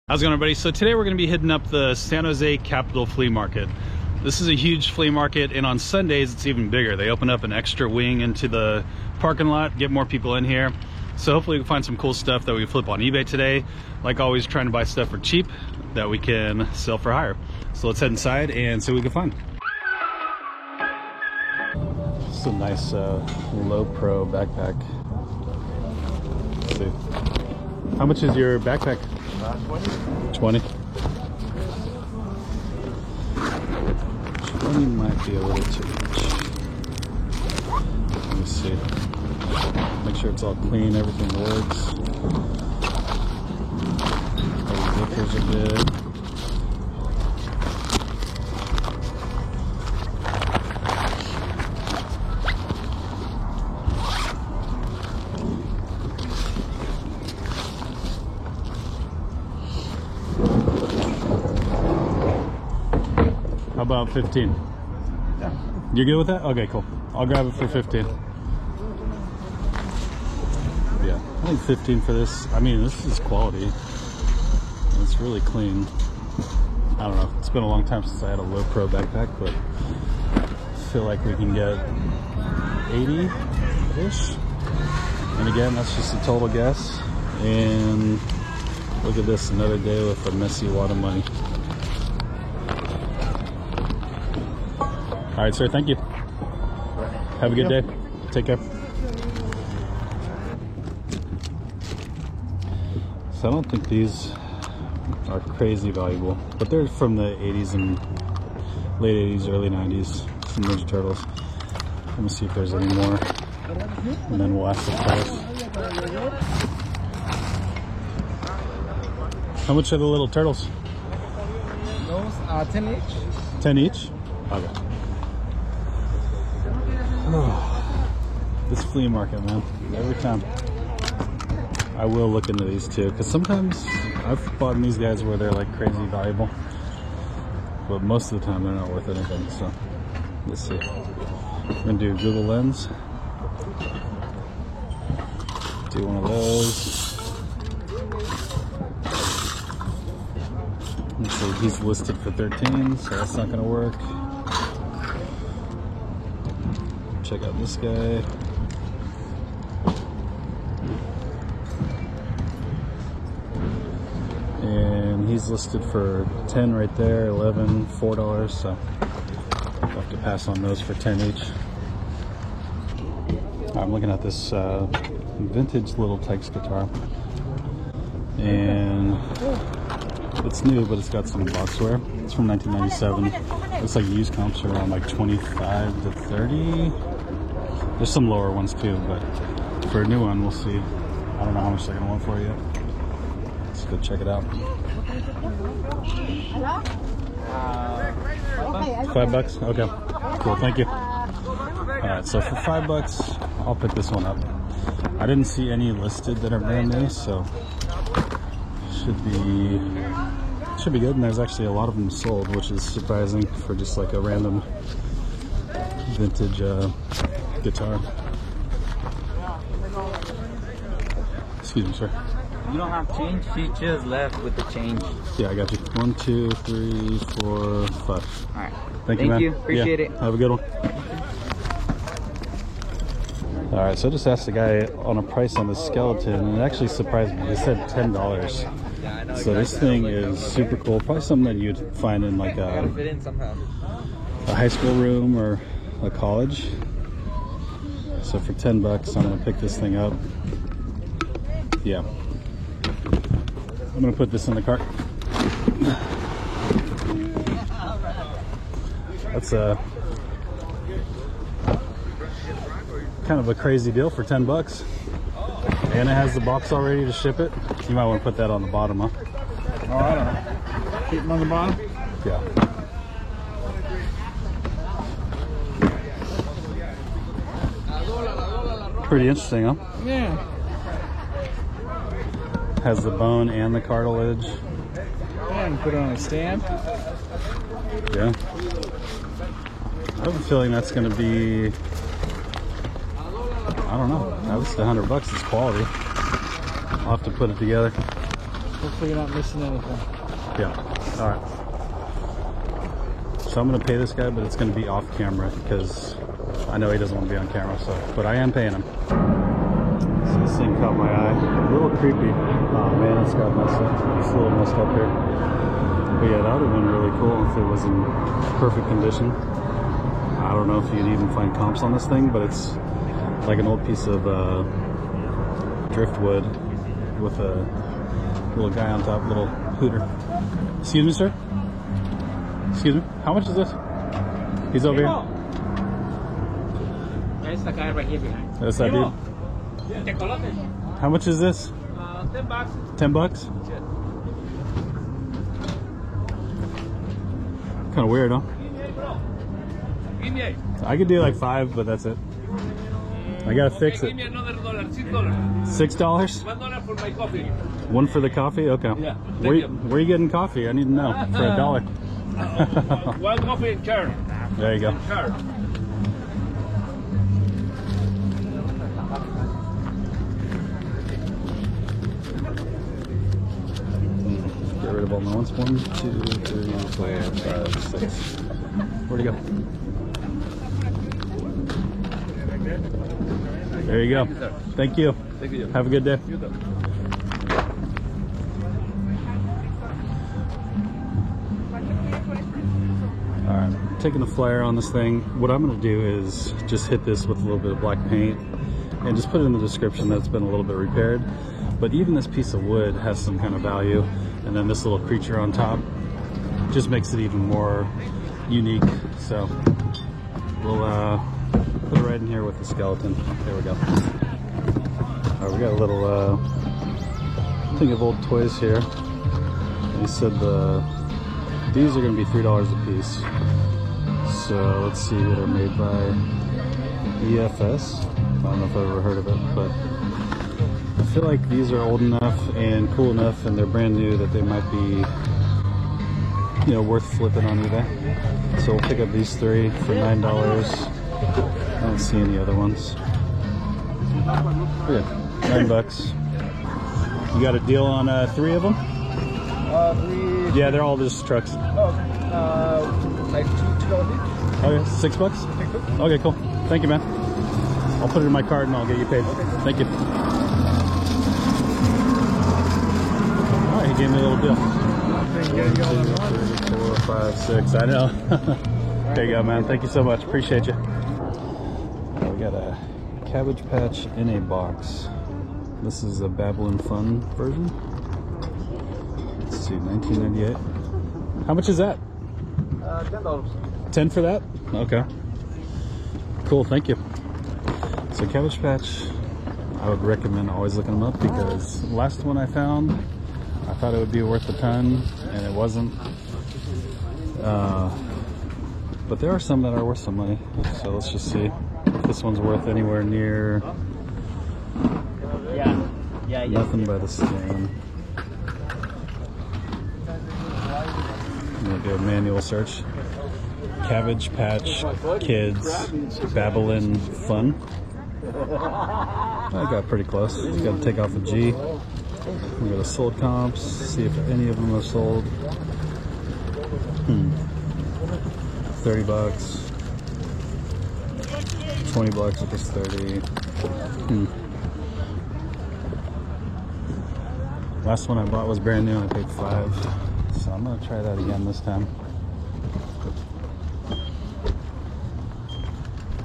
How's it going, everybody? So today we're going to be hitting up the San Jose Capitol Flea Market. This is a huge flea market, and on Sundays it's even bigger. They open up an extra wing into the parking lot, get more people in here. So hopefully we can find some cool stuff that we can flip on eBay today. Like always, trying to buy stuff for cheap that we can sell for higher. So let's head inside and see what we can find. This is a nice low pro backpack. Let's see. How much is your backpack? 20. 20 might be a little too much. Let me see. Make sure it's all clean, everything works. All the zippers are good. How about 15? Yeah. You good with that? Okay, cool. I'll grab it for 15. Yeah, I think 15 for this. I mean, this is quality. It's really clean. I don't know. It's been a long time since I had a low pro backpack, but I feel like we can get 80-ish. And again, that's just a total guess. And look at this, another day with a messy wad of money. All right, sir, thank you. Have a good day. Take care. So I don't think these are crazy valuable, but they're from the 80s and late 80s, early 90s, some Ninja Turtles. Let me see if there's any more, and then we'll ask the price. How much are the little turtles? Those are 10 each. 10 each? Okay. This flea market, man, every time. I will look into these too, because sometimes I've bought these guys where they're like crazy valuable, but most of the time they're not worth anything. So let's see. We're gonna do Google Lens. Do one of those. Let's see, he's listed for 13, so that's not gonna work. Check out this guy. And he's listed for 10 right there, 11, $4, so I'll have to pass on those for 10 each. I'm looking at this vintage little Tex guitar. And it's new, but it's got some box wear. It's from 1997. Looks like used comps are around like 25 to 30. There's some lower ones too, but for a new one, we'll see. I don't know how much they're gonna want for it yet. Let's go check it out. $5? Okay, cool, thank you. Alright, so for $5, I'll pick this one up. I didn't see any listed that are brand new, so should be good. And there's actually a lot of them sold, which is surprising for just like a random vintage guitar. Excuse me, sir. You don't have change, she just left with the change. Yeah, I got you. 1, 2, 3, 4, 5. Alright. Thank you, man. Appreciate it. Have a good one. Alright, so I just asked the guy on a price on the skeleton, and it actually surprised me. They said $10. So this thing is super cool. Probably something that you'd find in like a high school room or a college. So for $10, I'm gonna pick this thing up. Yeah. I'm gonna put this in the cart. That's a kind of a crazy deal for $10. And it has the box already to ship it. You might want to put that on the bottom, huh? Oh, I don't know. Keep them on the bottom? Yeah. Pretty interesting, huh? Yeah. Has the bone and the cartilage. Yeah, and put it on a stand. Yeah. I have a feeling that's going to be, I don't know, at least $100 is quality. I'll have to put it together. Hopefully you're not missing anything. Yeah. All right. So I'm gonna pay this guy, but it's gonna be off camera because I know he doesn't want to be on camera. So, but I am paying him. So this thing caught my eye. A little creepy. Oh man, it's got messed up. It's a little messed up here. But yeah, that would have been really cool if it was in perfect condition. I don't know if you'd even find comps on this thing, but it's like an old piece of driftwood with a little guy on top, little hooter. Excuse me, sir? Excuse me? How much is this? He's over here. There's the guy right here behind. That's that dude. How much is this? $10. 10 bucks? Kind of weird, huh? I could do like 5, but that's it. I gotta fix it. Give me another $6. $6? $1 for my coffee. One for the coffee? Okay. Yeah. Where you getting coffee? I need to know. For $1. One coffee in turn. There you go. Get rid of all my ones. 1, 2, 3, 4, 5, 6. Where'd he go? There you go. Thank you. Thank you. Have a good day. You too. Alright, taking the flyer on this thing. What I'm going to do is just hit this with a little bit of black paint and just put it in the description that it's been a little bit repaired. But even this piece of wood has some kind of value, and then this little creature on top just makes it even more unique. So we'll put it right in here with the skeleton. There we go. Alright, we got a little thing of old toys here. He said these are going to be $3 a piece. So let's see what are made by EFS. I don't know if I've ever heard of it, but I feel like these are old enough and cool enough and they're brand new that they might be, you know, worth flipping on eBay. So we'll pick up these 3 for $9. I don't see any other ones. Yeah, $9 bucks. You got a deal on 3 of them? 3. Yeah, they're all just trucks. Like $2 Okay, $6 bucks? Okay, cool. Thank you, man. I'll put it in my card and I'll get you paid. Thank you. Alright, he gave me a little deal. 1, 2, 3, 4, 5, 6. I know. There you go, man. Thank you so much. Appreciate you. We got a Cabbage Patch in a box. This is a Babylon Fun version. Let's see, 1998. How much is that? $10. 10 for that? Okay. Cool, thank you. So Cabbage Patch, I would recommend always looking them up because the last one I found, I thought it would be worth a ton, and it wasn't. But there are some that are worth some money. So let's just see if this one's worth anywhere near nothing by the skin. I'm gonna do a manual search. Cabbage Patch Kids Babylon Fun. I got pretty close. Just got to take off the G. We go to sold comps. See if any of them are sold. 30 bucks. 20 bucks if it's 30. Last one I bought was brand new and I paid 5. So I'm gonna try that again this time.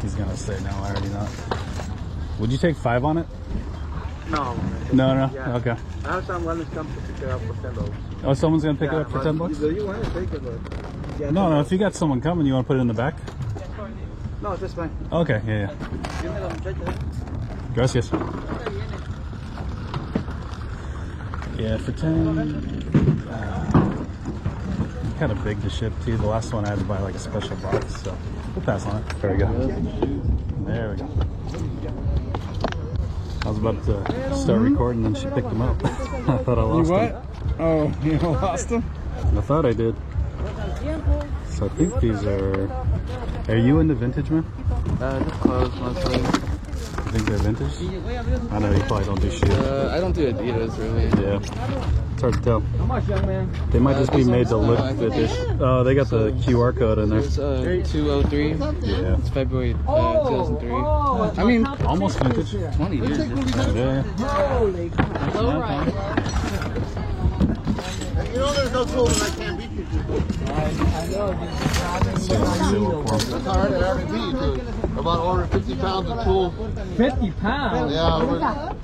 He's gonna say no, I already know. Would you take 5 on it? No. No. Yeah. Okay. I have someone who's come to pick it up for $10. Oh, someone's gonna pick it up for 10 bucks? You want to take it, but No. If you got someone coming, you want to put it in the back? no, that's fine. Okay. Yeah. Gracias. Yeah, for 10. Kind of big to ship too. The last one I had to buy like a special box, so we'll pass on it. There we go. There we go. I was about to start recording, and then she picked them up. I thought I lost them. Oh, you lost them? I thought I did. So I think these are. Are you into vintage, man? Just clothes mostly. You think they're vintage? I know you probably don't do shoes. I don't do Adidas really. Yeah. It's hard to tell. How much, young man? They might just be made to look vintage. Oh, they got the QR code in there. It's 203. Yeah. It's February 2003. I mean, Almost vintage. 20 years. Yeah. You know there's no tool that I can't beat you to. That's hard, I already beat you to. About over 50 pounds of tool. 50 pounds? Yeah, it was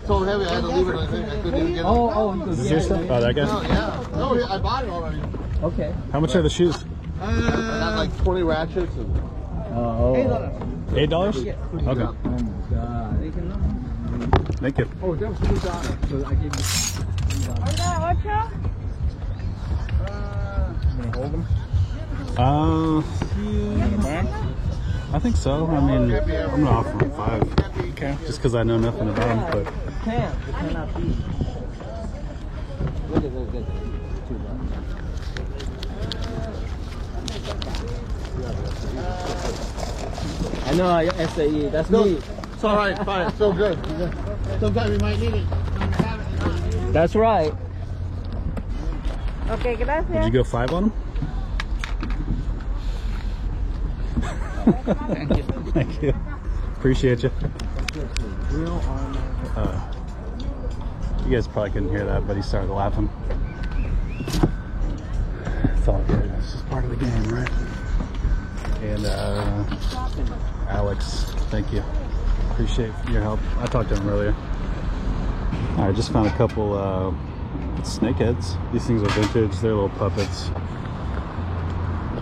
so heavy I had to leave it. I think I couldn't even get it. Is this your stuff? Oh, that guy? Oh, yeah. No, I bought it already. Okay. How much are the shoes? I got like 20 ratchets. And... $8? Okay. Oh my god. Thank you. Oh, that was $2. So I gave you I think so. I mean, I'm gonna offer him 5. Okay. Just because I know nothing about him, but. cannot be. Look at those guys. I know SAE. That's me. It's all right, fine. It's so good. Sometimes we might need it. That's right. Okay, gracias. Did you go 5 on him? Thank you. Thank you. Appreciate you. You guys probably couldn't hear that, but he started laughing. It's all good. It's just part of the game, right? And Alex, thank you. Appreciate your help. I talked to him earlier. I just found a couple snakeheads. These things are vintage. They're little puppets,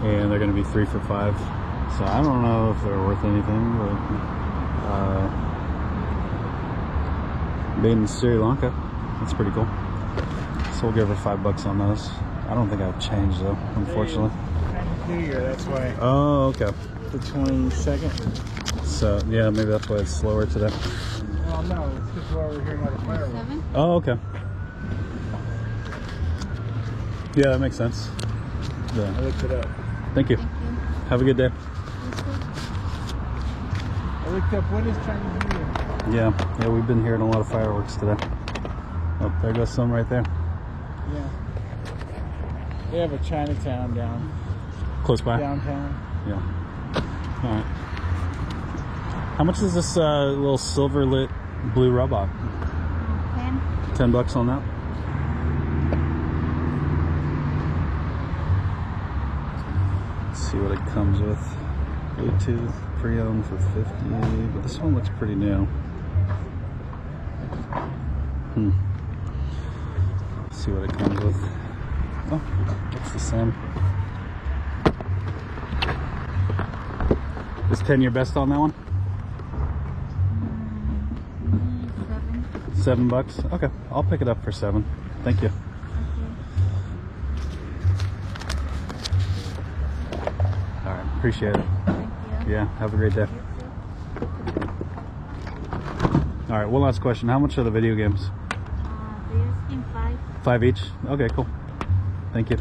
and they're going to be 3 for $5. So I don't know if they're worth anything, but made in Sri Lanka. That's pretty cool. So we'll give her $5 on those. I don't think I've changed though, unfortunately. New Year, that's why. Oh, okay. The 22nd. So yeah, maybe that's why it's slower today. Well, no, it's just why we're hearing about the fireworks. Oh, okay. Yeah, that makes sense. I Yeah. looked it up. Thank you. Have a good day. I looked up when is Chinese New Year. Yeah, we've been hearing a lot of fireworks today. Oh, there goes some right there. Yeah. They have a Chinatown Close by? downtown. Yeah. All right. How much is this little silver lit blue robot? 10. $10 on that? Let's see what it comes with. Bluetooth pre-owned for $50, but this one looks pretty new. Let's see what it comes with. Oh, it's the same. Is 10 your best on that one? $7? Okay, I'll pick it up for 7. Thank you. All right, appreciate it. Thank you. Yeah, have a great day. All right, one last question. How much are the video games? They're asking 5. 5 each? Okay, cool. Thank you.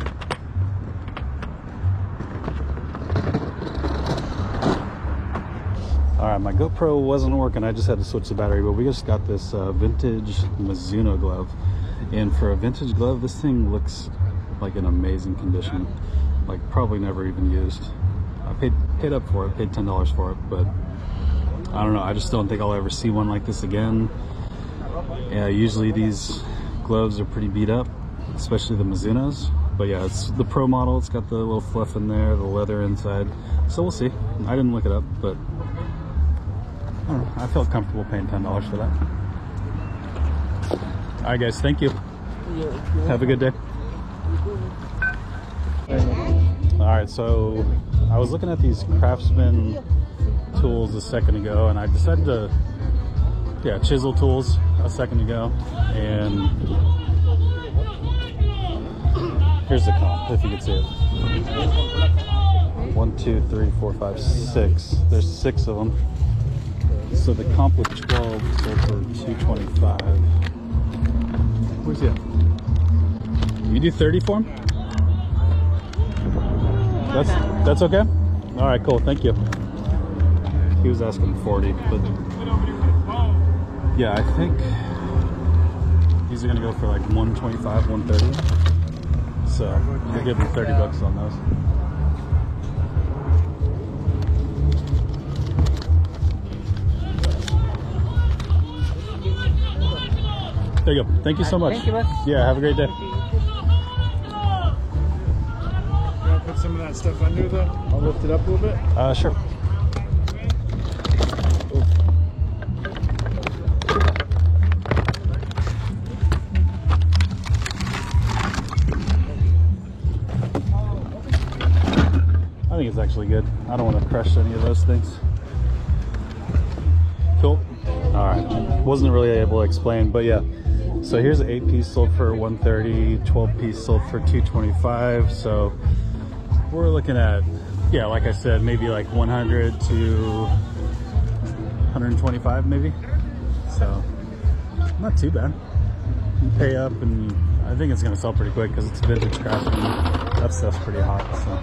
All right, my GoPro wasn't working. I just had to switch the battery, but we just got this vintage Mizuno glove. And for a vintage glove, this thing looks like in amazing condition. Like probably never even used. I paid up for it, paid $10 for it, but I don't know. I just don't think I'll ever see one like this again. Yeah, usually these gloves are pretty beat up, especially the Mizunos. But yeah, it's the Pro model. It's got the little fluff in there, the leather inside. So we'll see. I didn't look it up, but I don't know. I felt comfortable paying $10 for that. All right, guys. Thank you. Have a good day. All right, so I was looking at these Craftsman tools a second ago, and I decided to, chisel tools a second ago, and here's the comp, if you can see it. 1, 2, 3, 4, 5, 6. There's 6 of them. So the comp with 12 sold for $225. Where's he at? You do 30 for him? That's okay? All right, cool. Thank you. He was asking 40, but Yeah, I think these are gonna go for like 125, 130. So we'll give them 30 bucks on those. There you go. Thank you so much. Thank you, boss. Yeah, have a great day. You want to put some of that stuff under though? I'll lift it up a little bit. Sure. I think it's actually good. I don't want to crush any of those things. Cool. All right. Wasn't really able to explain, but yeah. So here's an 8-piece sold for 130, 12-piece sold for 225. So we're looking at, yeah, like I said, maybe like 100 to 125 maybe. So not too bad. You pay up, and I think it's gonna sell pretty quick because it's vintage craftsman. That stuff's pretty hot, so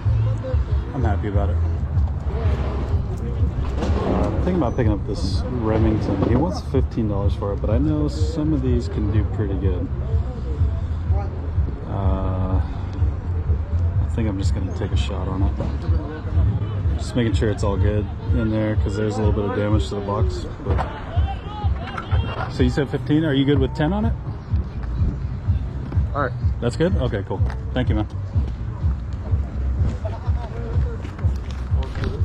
I'm happy about it. I'm thinking about picking up this Remington. He wants $15 for it, but I know some of these can do pretty good. I think I'm just gonna take a shot on it. Just making sure it's all good in there because there's a little bit of damage to the box. But... So you said 15? Are you good with 10 on it? All right. That's good? Okay, cool. Thank you, man.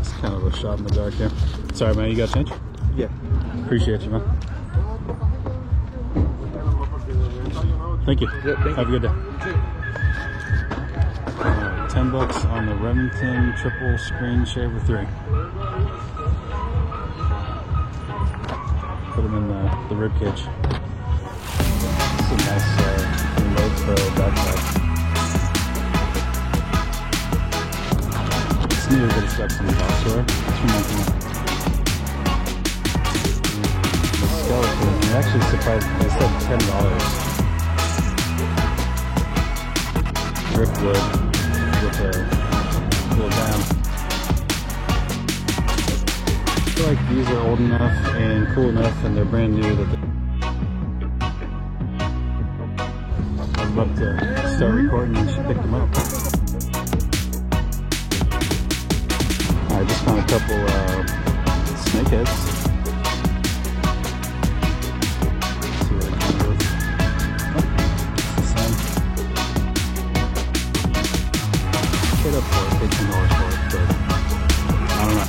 It's kind of a shot in the dark here. Sorry, man, you got change? Yeah. Appreciate you, man. Thank you. Yeah, thank Have a good day. Alright, 10 bucks on the Remington triple screen shaver 3. Put them in the rib cage. It's a nice remote pro backpack. It's new, but it's got some box wear. It's from Monkey. The skeleton, it actually surprised me. They said $10. Driftwood with a little dam. I feel like these are old enough and cool enough, and they're brand new that I'm about to start recording and she picked them up. I just found a couple snakeheads. Let's see what I can do. Oh, it's the same. Paid up for it, paid $10 for it, but I don't know.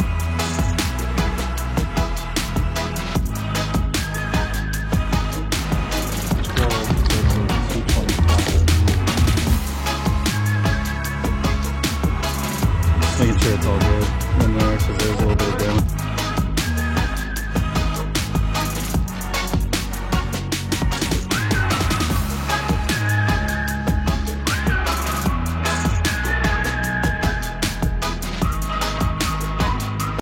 Making sure it's all good in there because there's a